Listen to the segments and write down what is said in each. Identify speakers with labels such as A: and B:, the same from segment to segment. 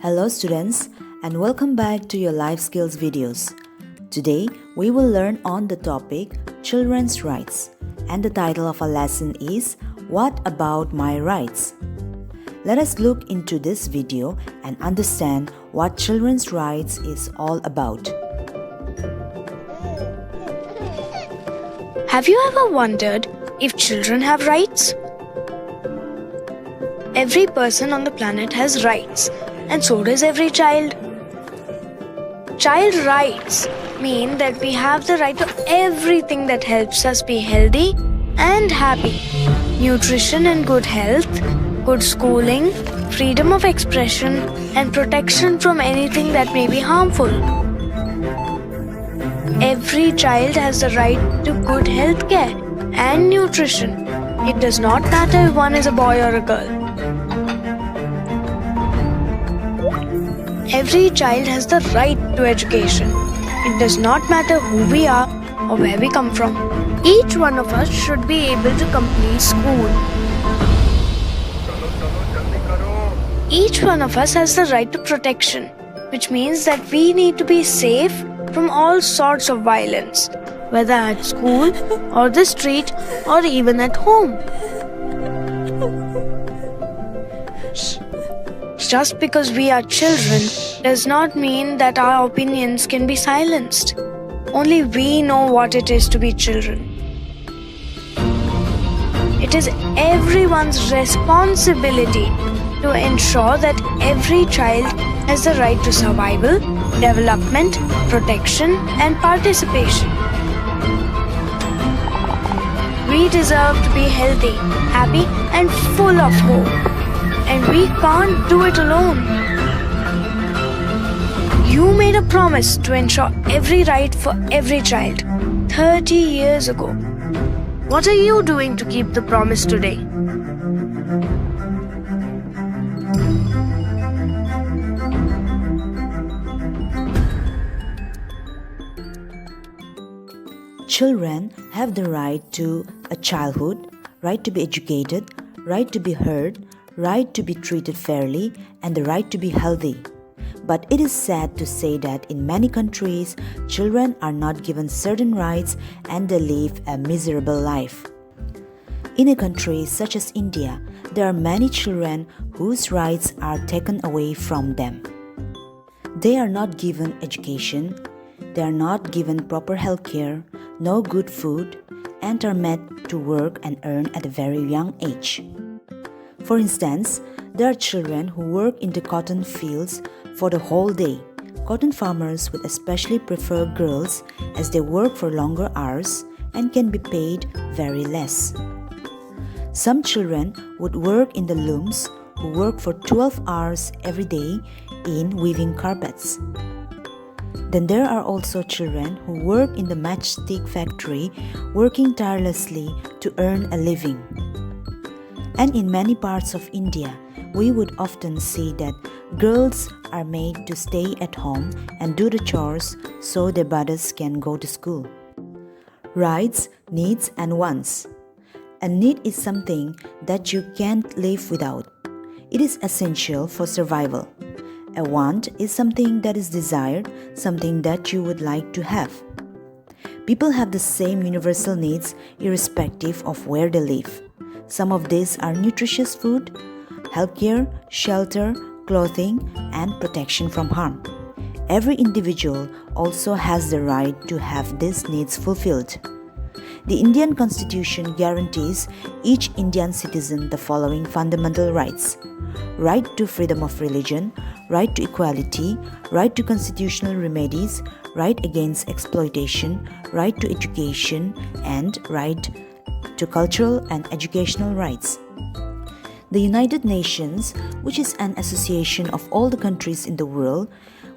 A: Hello students and welcome back to your life skills videos. Today we will learn on the topic Children's Rights and the title of our lesson is What About My Rights? Let us look into this video and understand what children's rights is all about.
B: Have you ever wondered if children have rights? Every person on the planet has rights, and so does every child. Child rights mean that we have the right to everything that helps us be healthy and happy. Nutrition and good health, good schooling, freedom of expression, and protection from anything that may be harmful. Every child has the right to good health care and nutrition. It does not matter if one is a boy or a girl. Every child has the right to education. It does not matter who we are or where we come from. Each one of us should be able to complete school. Each one of us has the right to protection, which means that we need to be safe from all sorts of violence, whether at school or the street or even at home. Just because we are children does not mean that our opinions can be silenced. Only we know what it is to be children. It is everyone's responsibility to ensure that every child has the right to survival, development, protection, and participation. We deserve to be healthy, happy, and full of hope. And we can't do it alone. You made a promise to ensure every right for every child 30 years ago. What are you doing to keep the promise today?
A: Children have the right to a childhood, right to be educated, right to be heard, right to be treated fairly, and the right to be healthy. But it is sad to say that in many countries, children are not given certain rights and they live a miserable life. In a country such as India, there are many children whose rights are taken away from them. They are not given education, they are not given proper health care, no good food, and are made to work and earn at a very young age. For instance, there are children who work in the cotton fields for the whole day. Cotton farmers would especially prefer girls as they work for longer hours and can be paid very less. Some children would work in the looms who work for 12 hours every day in weaving carpets. Then there are also children who work in the matchstick factory, working tirelessly to earn a living. And in many parts of India, we would often see that girls are made to stay at home and do the chores so their brothers can go to school. Rights, needs, and wants. A need is something that you can't live without. It is essential for survival. A want is something that is desired, something that you would like to have. People have the same universal needs irrespective of where they live. Some of these are nutritious food, healthcare, shelter, clothing, and protection from harm. Every individual also has the right to have these needs fulfilled. The Indian Constitution guarantees each Indian citizen the following fundamental rights: right to freedom of religion, right to equality, right to constitutional remedies, right against exploitation, right to education, and right to cultural and educational rights. The United Nations, which is an association of all the countries in the world,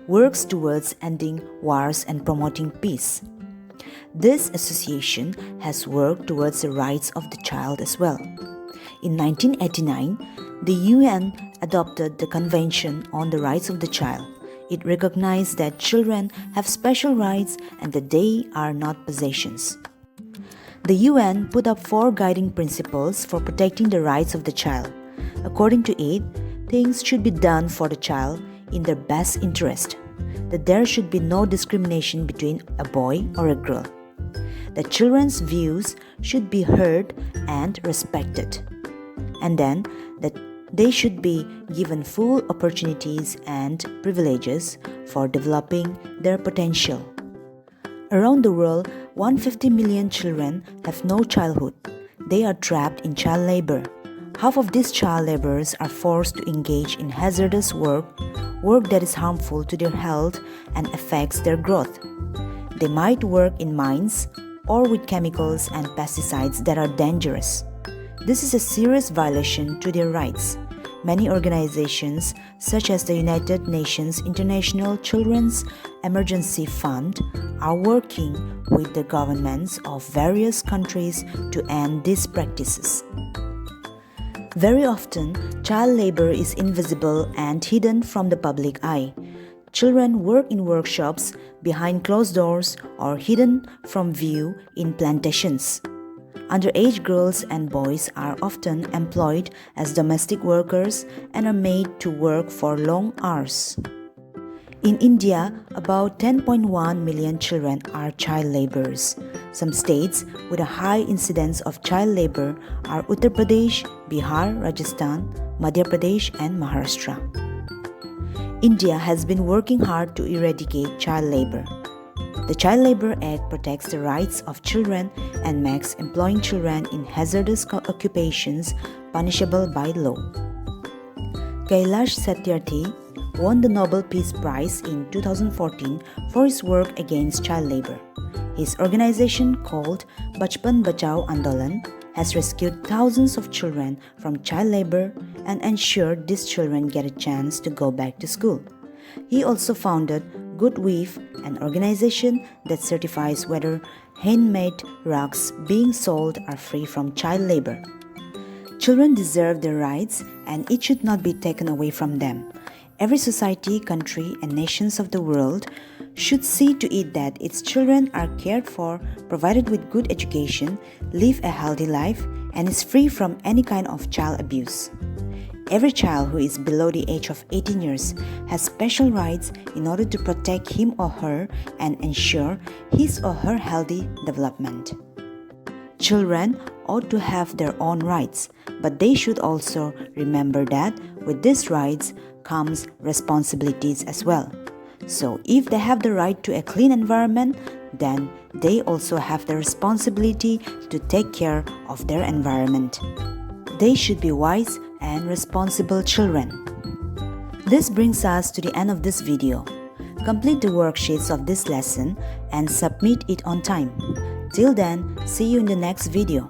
A: works towards ending wars and promoting peace. This association has worked towards the rights of the child as well. In 1989, the UN adopted the Convention on the Rights of the Child. It recognized that children have special rights and that they are not possessions. The UN put up 4 guiding principles for protecting the rights of the child. According to it, things should be done for the child in their best interest, that there should be no discrimination between a boy or a girl, that children's views should be heard and respected, and then that they should be given full opportunities and privileges for developing their potential. Around the world, 150 million children have no childhood. They are trapped in child labor. Half of these child laborers are forced to engage in hazardous work that is harmful to their health and affects their growth. They might work in mines or with chemicals and pesticides that are dangerous. This is a serious violation to their rights. Many organizations, such as the United Nations International Children's Emergency Fund, are working with the governments of various countries to end these practices. Very often, child labor is invisible and hidden from the public eye. Children work in workshops, behind closed doors, or hidden from view in plantations. Underage girls and boys are often employed as domestic workers and are made to work for long hours. In India, about 10.1 million children are child laborers. Some states with a high incidence of child labor are Uttar Pradesh, Bihar, Rajasthan, Madhya Pradesh, and Maharashtra. India has been working hard to eradicate child labor. The Child Labor Act protects the rights of children and makes employing children in hazardous occupations punishable by law. Kailash Satyarthi won the Nobel Peace Prize in 2014 for his work against child labor. His organization called Bachpan Bachao Andolan has rescued thousands of children from child labor and ensured these children get a chance to go back to school. He also founded Good Weave, an organization that certifies whether handmade rugs being sold are free from child labor. Children deserve their rights and it should not be taken away from them. Every society, country, and nations of the world should see to it that its children are cared for, provided with good education, live a healthy life, and is free from any kind of child abuse. Every child who is below the age of 18 years has special rights in order to protect him or her and ensure his or her healthy development. Children ought to have their own rights, but they should also remember that with these rights comes responsibilities as well. So if they have the right to a clean environment, then they also have the responsibility to take care of their environment. They should be wise and responsible children. This brings us to the end of this video. Complete the worksheets of this lesson and submit it on time. Till then, see you in the next video.